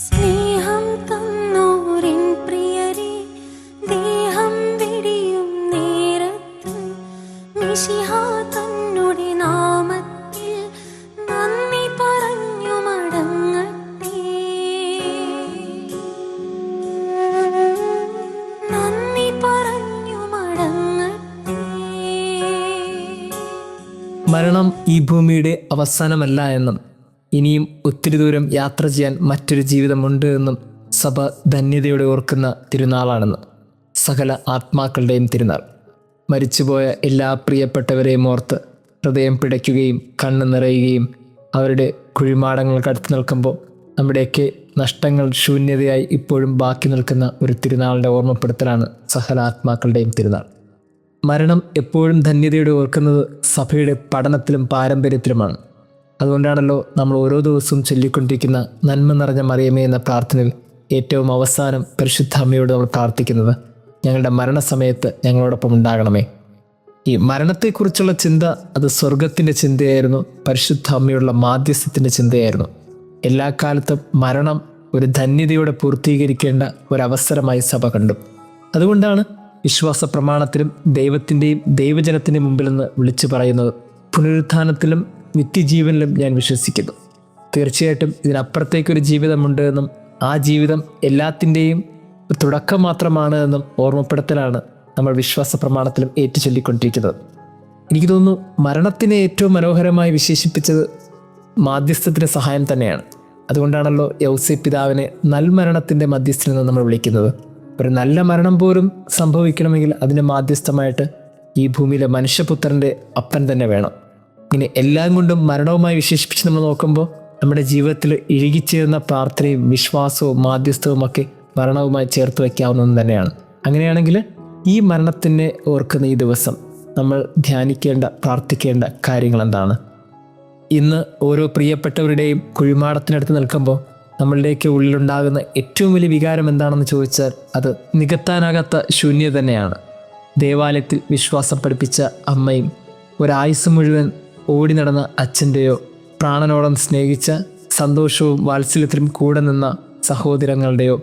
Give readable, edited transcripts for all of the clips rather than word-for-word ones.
സ്നേഹം തന്നോരിൻ പ്രിയരെ, ദേഹം വെടിയും നേരത്ത് മിശിഹാ തന്നുടെ നാമത്തിൽ നന്ദി പറഞ്ഞു മടങ്ങട്ടെ. നന്ദി പറഞ്ഞു മടങ്ങട്ടെ. മരണം ഈ ഭൂമിയുടെ അവസാനമല്ല എന്നും ഇനിയും ഒത്തിരി ദൂരം യാത്ര ചെയ്യാൻ മറ്റൊരു ജീവിതമുണ്ട് എന്നും സഭ ധന്യതയോടെ ഓർക്കുന്ന തിരുനാളാണെന്ന്. സകല ആത്മാക്കളുടെയും തിരുനാൾ. മരിച്ചുപോയ എല്ലാ പ്രിയപ്പെട്ടവരെയും ഓർത്ത് ഹൃദയം പിടയ്ക്കുകയും കണ്ണ് നിറയുകയും അവരുടെ കുഴിമാടങ്ങൾക്കടുത്ത് നിൽക്കുമ്പോൾ നമ്മുടെയൊക്കെ നഷ്ടങ്ങൾ ശൂന്യതയായി ഇപ്പോഴും ബാക്കി നിൽക്കുന്ന ഒരു തിരുനാളിൻ്റെ ഓർമ്മപ്പെടുത്തലാണ് സകല ആത്മാക്കളുടെയും തിരുനാൾ. മരണം എപ്പോഴും ധന്യതയോടെ ഓർക്കുന്നത് സഭയുടെ പഠനത്തിലും പാരമ്പര്യത്തിലുമാണ്. അതുകൊണ്ടാണല്ലോ നമ്മൾ ഓരോ ദിവസവും ചൊല്ലിക്കൊണ്ടിരിക്കുന്ന നന്മ നിറഞ്ഞ മറിയമേ എന്ന പ്രാർത്ഥനയിൽ ഏറ്റവും അവസാനം പരിശുദ്ധ അമ്മയോട് നമ്മൾ പ്രാർത്ഥിക്കുന്നത്, ഞങ്ങളുടെ മരണസമയത്ത് ഞങ്ങളോടൊപ്പം ഉണ്ടാകണമേ. ഈ മരണത്തെക്കുറിച്ചുള്ള ചിന്ത അത് സ്വർഗത്തിൻ്റെ ചിന്തയായിരുന്നു, പരിശുദ്ധ അമ്മയുള്ള മാധ്യസ്ഥത്തിൻ്റെ ചിന്തയായിരുന്നു. എല്ലാ കാലത്തും മരണം ഒരു ധന്യതയോടെ പൂർത്തീകരിക്കേണ്ട ഒരവസരമായി സഭ കണ്ടു. അതുകൊണ്ടാണ് വിശ്വാസ പ്രമാണത്തിലും ദൈവത്തിൻ്റെയും ദൈവജനത്തിൻ്റെ മുമ്പിൽ നിന്ന് വിളിച്ചു പറയുന്നത്, പുനരുത്ഥാനത്തിലും നിത്യജീവനിലും ഞാൻ വിശ്വസിക്കുന്നു. തീർച്ചയായിട്ടും ഇതിനപ്പുറത്തേക്കൊരു ജീവിതമുണ്ട് എന്നും ആ ജീവിതം എല്ലാത്തിൻ്റെയും തുടക്കം മാത്രമാണ് എന്നും ഓർമ്മപ്പെടുത്തലാണ് നമ്മൾ വിശ്വാസ പ്രമാണത്തിലും ഏറ്റുചൊല്ലിക്കൊണ്ടിരിക്കുന്നത്. എനിക്ക് തോന്നുന്നു മരണത്തിനെ ഏറ്റവും മനോഹരമായി വിശേഷിപ്പിച്ചത് മാധ്യസ്ഥത്തിൻ്റെ സഹായം തന്നെയാണ്. അതുകൊണ്ടാണല്ലോ യൗസേപ്പ് പിതാവിനെ നൽമരണത്തിൻ്റെ മധ്യസ്ഥനെന്ന് നമ്മൾ വിളിക്കുന്നത്. ഒരു നല്ല മരണം പോലും സംഭവിക്കണമെങ്കിൽ അതിന് മാധ്യസ്ഥമായിട്ട് ഈ ഭൂമിയിലെ മനുഷ്യപുത്രൻ്റെ അപ്പൻ തന്നെ വേണം. ഇങ്ങനെ എല്ലാം കൊണ്ടും മരണവുമായി വിശേഷിപ്പിച്ച് നമ്മൾ നോക്കുമ്പോൾ നമ്മുടെ ജീവിതത്തിൽ ഇഴുകിച്ചേർന്ന പ്രാർത്ഥനയും വിശ്വാസവും മാധ്യസ്ഥവും ഒക്കെ മരണവുമായി ചേർത്ത് വയ്ക്കാവുന്നതും തന്നെയാണ്. അങ്ങനെയാണെങ്കിൽ ഈ മരണത്തിനെ ഓർക്കുന്ന ഈ ദിവസം നമ്മൾ ധ്യാനിക്കേണ്ട പ്രാർത്ഥിക്കേണ്ട കാര്യങ്ങൾ എന്താണ്? ഇന്ന് ഓരോ പ്രിയപ്പെട്ടവരുടെയും കുഴിമാടത്തിനടുത്ത് നിൽക്കുമ്പോൾ നമ്മളുടെയൊക്കെ ഉള്ളിലുണ്ടാകുന്ന ഏറ്റവും വലിയ വികാരം എന്താണെന്ന് ചോദിച്ചാൽ അത് നികത്താനാകാത്ത ശൂന്യത തന്നെയാണ്. ദേവാലയത്തിൽ വിശ്വാസം പഠിപ്പിച്ച അമ്മയും ഒരായുസ് മുഴുവൻ ഓടി നടന്ന അച്ഛൻ്റെയോ പ്രാണനോളം സ്നേഹിച്ച സന്തോഷവും വാത്സല്യത്തിലും കൂടെ നിന്ന സഹോദരങ്ങളുടെയോ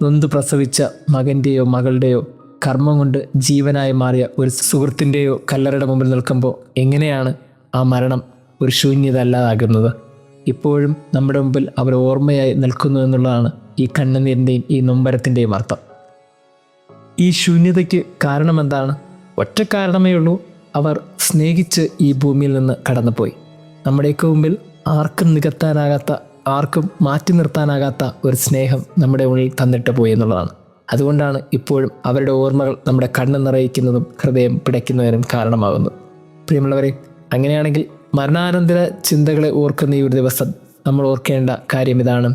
നൊന്തു പ്രസവിച്ച മകൻ്റെയോ മകളുടെയോ കർമ്മം കൊണ്ട് ജീവനായി മാറിയ ഒരു സുഹൃത്തിൻ്റെയോ കല്ലറയുടെ മുമ്പിൽ നിൽക്കുമ്പോൾ എങ്ങനെയാണ് ആ മരണം ഒരു ശൂന്യത അല്ലാതാകുന്നത്? ഇപ്പോഴും നമ്മുടെ മുമ്പിൽ അവർ ഓർമ്മയായി നിൽക്കുന്നു എന്നുള്ളതാണ് ഈ കണ്ണുനീരിൻ്റെയും ഈ നൊമ്പരത്തിൻ്റെയും അർത്ഥം. ഈ ശൂന്യതയ്ക്ക് കാരണം എന്താണ്? ഒറ്റ കാരണമേ ഉള്ളൂ, അവർ സ്നേഹിച്ച് ഈ ഭൂമിയിൽ നിന്ന് കടന്നുപോയി. നമ്മുടെയൊക്കെ മുമ്പിൽ ആർക്കും നികത്താനാകാത്ത, ആർക്കും മാറ്റി നിർത്താനാകാത്ത ഒരു സ്നേഹം നമ്മുടെ ഉള്ളിൽ തന്നിട്ട് പോയി എന്നുള്ളതാണ്. അതുകൊണ്ടാണ് ഇപ്പോഴും അവരുടെ ഓർമ്മകൾ നമ്മുടെ കണ്ണ് നിറയിക്കുന്നതും ഹൃദയം പിടയ്ക്കുന്നതിനും കാരണമാകുന്നത്. പ്രിയമുള്ളവരെ, അങ്ങനെയാണെങ്കിൽ മരണാനന്തര ചിന്തകളെ ഓർക്കുന്ന ഈ ഒരു ദിവസം നമ്മൾ ഓർക്കേണ്ട കാര്യം ഇതാണ്: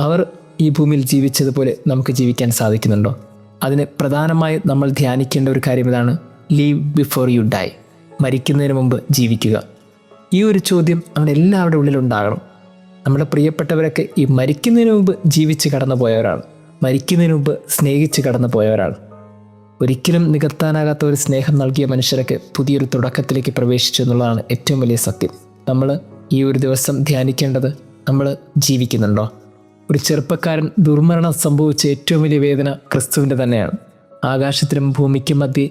അവർ ഈ ഭൂമിയിൽ ജീവിച്ചതുപോലെ നമുക്ക് ജീവിക്കാൻ സാധിക്കുന്നുണ്ടോ? അതിന് പ്രധാനമായി നമ്മൾ ധ്യാനിക്കേണ്ട ഒരു കാര്യം ഇതാണ്: ലീവ് ബിഫോർ യു ഡൈ. മരിക്കുന്നതിന് മുമ്പ് ജീവിക്കുക. ഈ ഒരു ചോദ്യം നമ്മുടെ എല്ലാവരുടെ ഉള്ളിലുണ്ടാകണം. നമ്മുടെ പ്രിയപ്പെട്ടവരൊക്കെ ഈ മരിക്കുന്നതിന് മുമ്പ് ജീവിച്ച് കടന്നു പോയവരാണ്, മരിക്കുന്നതിന് മുമ്പ് സ്നേഹിച്ച് കടന്നു പോയവരാണ്. ഒരിക്കലും നികത്താനാകാത്ത ഒരു സ്നേഹം നൽകിയ മനുഷ്യരൊക്കെ പുതിയൊരു തുടക്കത്തിലേക്ക് പ്രവേശിച്ചു എന്നുള്ളതാണ് ഏറ്റവും വലിയ സത്യം. നമ്മൾ ഈ ഒരു ദിവസം ധ്യാനിക്കേണ്ടത്, നമ്മൾ ജീവിക്കുന്നുണ്ടോ? ഒരു ചെറുപ്പക്കാരൻ ദുർമരണം സംഭവിച്ച ഏറ്റവും വലിയ വേദന ക്രിസ്തുവിൻ്റെ തന്നെയാണ്. ആകാശത്തിനും ഭൂമിക്കും മധ്യേ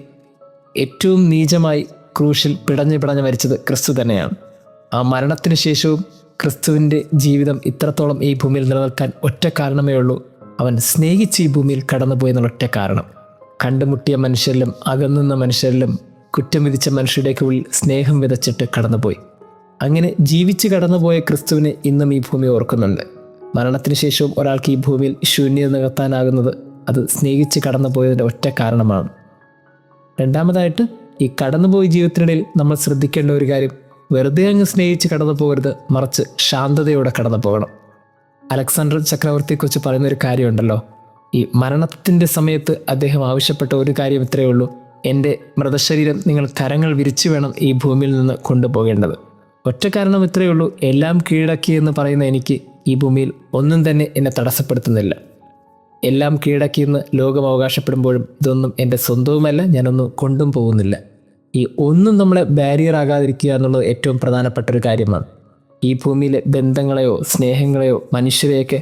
ഏറ്റവും നീചമായി ക്രൂശിൽ പിടഞ്ഞ് മരിച്ചത് ക്രിസ്തു തന്നെയാണ്. ആ മരണത്തിന് ശേഷവും ക്രിസ്തുവിൻ്റെ ജീവിതം ഇത്രത്തോളം ഈ ഭൂമിയിൽ നിലനിൽക്കാൻ ഒറ്റ കാരണമേ ഉള്ളൂ: അവൻ സ്നേഹിച്ച് ഈ ഭൂമിയിൽ കടന്നുപോയി എന്നുള്ള ഒറ്റ കാരണം. കണ്ടുമുട്ടിയ മനുഷ്യരിലും അകന്നുന്ന മനുഷ്യരിലും കുറ്റം വിധിച്ച മനുഷ്യരുടെയൊക്കെ ഉള്ളിൽ സ്നേഹം വിതച്ചിട്ട് കടന്നുപോയി. അങ്ങനെ ജീവിച്ച് കടന്നുപോയ ക്രിസ്തുവിനെ ഇന്നും ഈ ഭൂമി ഓർക്കുന്നുണ്ട്. മരണത്തിന് ശേഷവും ഒരാൾക്ക് ഈ ഭൂമിയിൽ ശൂന്യത നികത്താനാകുന്നത് അത് സ്നേഹിച്ച് കടന്നുപോയതിൻ്റെ ഒറ്റ കാരണമാണ്. രണ്ടാമതായിട്ട്, ഈ കടന്നുപോയ ജീവിതത്തിനിടയിൽ നമ്മൾ ശ്രദ്ധിക്കേണ്ട ഒരു കാര്യം, വെറുതെ അങ്ങ് സ്നേഹിച്ച് കടന്നു പോകരുത്, മറിച്ച് ശാന്തതയോടെ കടന്നു പോകണം. അലക്സാണ്ടർ ചക്രവർത്തിയെക്കുറിച്ച് പറയുന്നൊരു കാര്യമുണ്ടല്ലോ, ഈ മരണത്തിൻ്റെ സമയത്ത് അദ്ദേഹം ആവശ്യപ്പെട്ട ഒരു കാര്യം ഇത്രയേ ഉള്ളൂ: എൻ്റെ മൃതശരീരം നിങ്ങൾ കരങ്ങൾ വിരിച്ചു വേണം ഈ ഭൂമിയിൽ നിന്ന് കൊണ്ടുപോകേണ്ടത്. ഒറ്റ കാരണം ഇത്രയേ ഉള്ളൂ: എല്ലാം കീഴടക്കി എന്ന് പറയുന്ന എനിക്ക് ഈ ഭൂമിയിൽ ഒന്നും തന്നെ എന്നെ തടസ്സപ്പെടുത്തുന്നില്ല. എല്ലാം കീഴടക്കിയെന്ന് ലോകം അവകാശപ്പെടുമ്പോഴും ഇതൊന്നും എൻ്റെ സ്വന്തവുമല്ല, ഞാനൊന്നും കൊണ്ടും പോകുന്നില്ല. ഈ ഒന്നും നമ്മളെ ബാരിയർ ആകാതിരിക്കുക എന്നുള്ളത് ഏറ്റവും പ്രധാനപ്പെട്ട ഒരു കാര്യമാണ്. ഈ ഭൂമിയിലെ ബന്ധങ്ങളെയോ സ്നേഹങ്ങളെയോ മനുഷ്യരെയൊക്കെ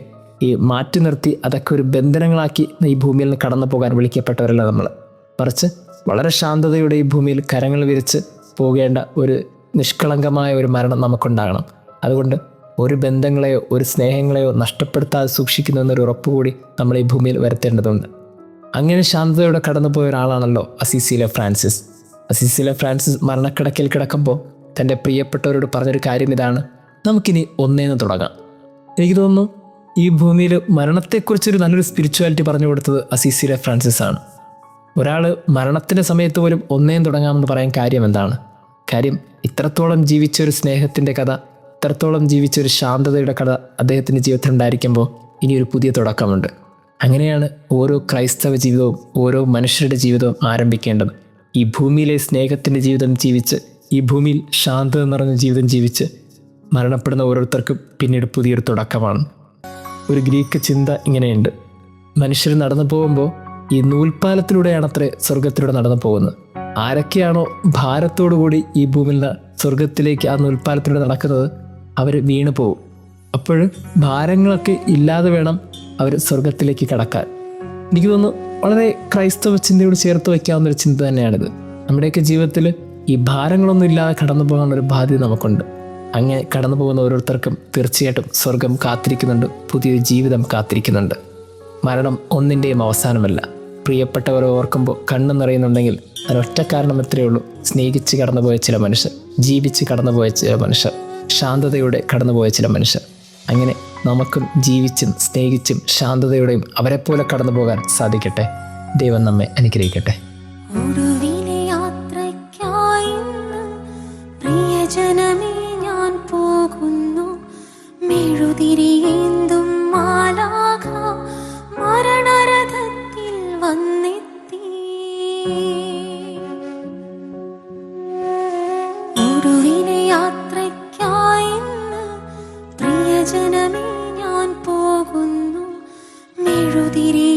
ഈ മാറ്റി നിർത്തി അതൊക്കെ ഒരു ബന്ധനങ്ങളാക്കി ഈ ഭൂമിയിൽ നിന്ന് കടന്നു പോകാൻ വിളിക്കപ്പെട്ടവരല്ല നമ്മൾ. മറിച്ച് വളരെ ശാന്തതയോടെ ഈ ഭൂമിയിൽ കരങ്ങൾ വിരിച്ച് പോകേണ്ട ഒരു നിഷ്കളങ്കമായ ഒരു മരണം നമുക്കുണ്ടാകണം. അതുകൊണ്ട് ഒരു ബന്ധങ്ങളെയോ ഒരു സ്നേഹങ്ങളെയോ നഷ്ടപ്പെടുത്താതെ സൂക്ഷിക്കുന്നു എന്നൊരു ഉറപ്പ് കൂടി നമ്മൾ ഈ ഭൂമിയിൽ വരുത്തേണ്ടതുണ്ട്. അങ്ങനെ ശാന്തതയോടെ കടന്നുപോയ ഒരാളാണല്ലോ അസീസിയിലെ ഫ്രാൻസിസ്. അസീസിയിലെ ഫ്രാൻസിസ് മരണക്കിടക്കയിൽ കിടക്കുമ്പോൾ തൻ്റെ പ്രിയപ്പെട്ടവരോട് പറഞ്ഞൊരു കാര്യം ഇതാണ്: നമുക്കിനി ഒന്നേന്ന് തുടങ്ങാം. എനിക്ക് തോന്നുന്നു ഈ ഭൂമിയിൽ മരണത്തെക്കുറിച്ചൊരു നല്ലൊരു സ്പിരിച്വാലിറ്റി പറഞ്ഞു കൊടുത്തത് അസീസിയിലെ ഫ്രാൻസിസ് ആണ്. ഒരാൾ മരണത്തിൻ്റെ സമയത്ത് പോലും ഒന്നേന്ന് തുടങ്ങാമെന്ന് പറയാൻ കാര്യം എന്താണ്? കാര്യം ഇത്രത്തോളം ജീവിച്ചൊരു സ്നേഹത്തിൻ്റെ കഥ, ഇത്രത്തോളം ജീവിച്ചൊരു ശാന്തതയുടെ കഥ അദ്ദേഹത്തിൻ്റെ ജീവിതത്തിൽ ഉണ്ടായിരിക്കുമ്പോൾ ഇനിയൊരു പുതിയ തുടക്കമുണ്ട്. അങ്ങനെയാണ് ഓരോ ക്രൈസ്തവ ജീവിതവും ഓരോ മനുഷ്യരുടെ ജീവിതവും ആരംഭിക്കേണ്ടത്. ഈ ഭൂമിയിലെ സ്നേഹത്തിൻ്റെ ജീവിതം ജീവിച്ച്, ഈ ഭൂമിയിൽ ശാന്തത നിറഞ്ഞ ജീവിതം ജീവിച്ച് മരണപ്പെടുന്ന ഓരോരുത്തർക്കും പിന്നീട് പുതിയൊരു തുടക്കമാണ്. ഒരു ഗ്രീക്ക് ചിന്ത ഇങ്ങനെയുണ്ട്: മനുഷ്യർ നടന്നു പോകുമ്പോൾ ഈ നൂൽപ്പാലത്തിലൂടെയാണത്രേ സ്വർഗത്തിലൂടെ നടന്നു പോകുന്നത്. ആരൊക്കെയാണോ ഭാരത്തോടുകൂടി ഈ ഭൂമിയിൽ നിന്ന് സ്വർഗത്തിലേക്ക് ആ നൂൽപ്പാലത്തിലൂടെ നടക്കുന്നത്, അവർ വീണു പോകും. അപ്പോൾ ഭാരങ്ങളൊക്കെ ഇല്ലാതെ വേണം അവർ സ്വർഗത്തിലേക്ക് കടക്കാൻ. എനിക്ക് തോന്നുന്നു വളരെ ക്രൈസ്തവ ചിന്തയോട് ചേർത്ത് വയ്ക്കാവുന്നൊരു ചിന്ത തന്നെയാണിത്. നമ്മുടെയൊക്കെ ജീവിതത്തിൽ ഈ ഭാരങ്ങളൊന്നും ഇല്ലാതെ കടന്നു പോകാനുള്ളൊരു ബാധ്യത നമുക്കുണ്ട്. അങ്ങനെ കടന്നു പോകുന്ന ഓരോരുത്തർക്കും തീർച്ചയായിട്ടും സ്വർഗം കാത്തിരിക്കുന്നുണ്ട്, പുതിയൊരു ജീവിതം കാത്തിരിക്കുന്നുണ്ട്. മരണം ഒന്നിൻ്റെയും അവസാനമല്ല. പ്രിയപ്പെട്ടവരെ ഓർക്കുമ്പോൾ കണ്ണ് നിറയുന്നുണ്ടെങ്കിൽ അതിനൊറ്റ കാരണം എത്രയേ ഉള്ളൂ: സ്നേഹിച്ച് കടന്നുപോയ ചില മനുഷ്യർ, ജീവിച്ച് കടന്നുപോയ ചില മനുഷ്യർ, ശാന്തതയോടെ കടന്നുപോയ ചില മനുഷ്യർ. അങ്ങനെ നമുക്കും ജീവിച്ചും സ്നേഹിച്ചും ശാന്തതയോടെയും അവരെപ്പോലെ കടന്നു പോകാൻ സാധിക്കട്ടെ. ദൈവം നമ്മെ അനുഗ്രഹിക്കട്ടെ. ഒടുവിലെ യാത്രയ്ക്കായി ഇന്ന് പ്രിയജനമേ ഞാൻ പോകുന്നു. മെഴുതിരിയേന്തും മാലാഖ മരണരഥത്തിൽ വന്നെത്തി. ഒടുവിലെ യാത്രയ്ക്കായി ഇന്ന് പ്രിയജനമേ ഞാൻ പോകുന്നു. മെഴുതിരി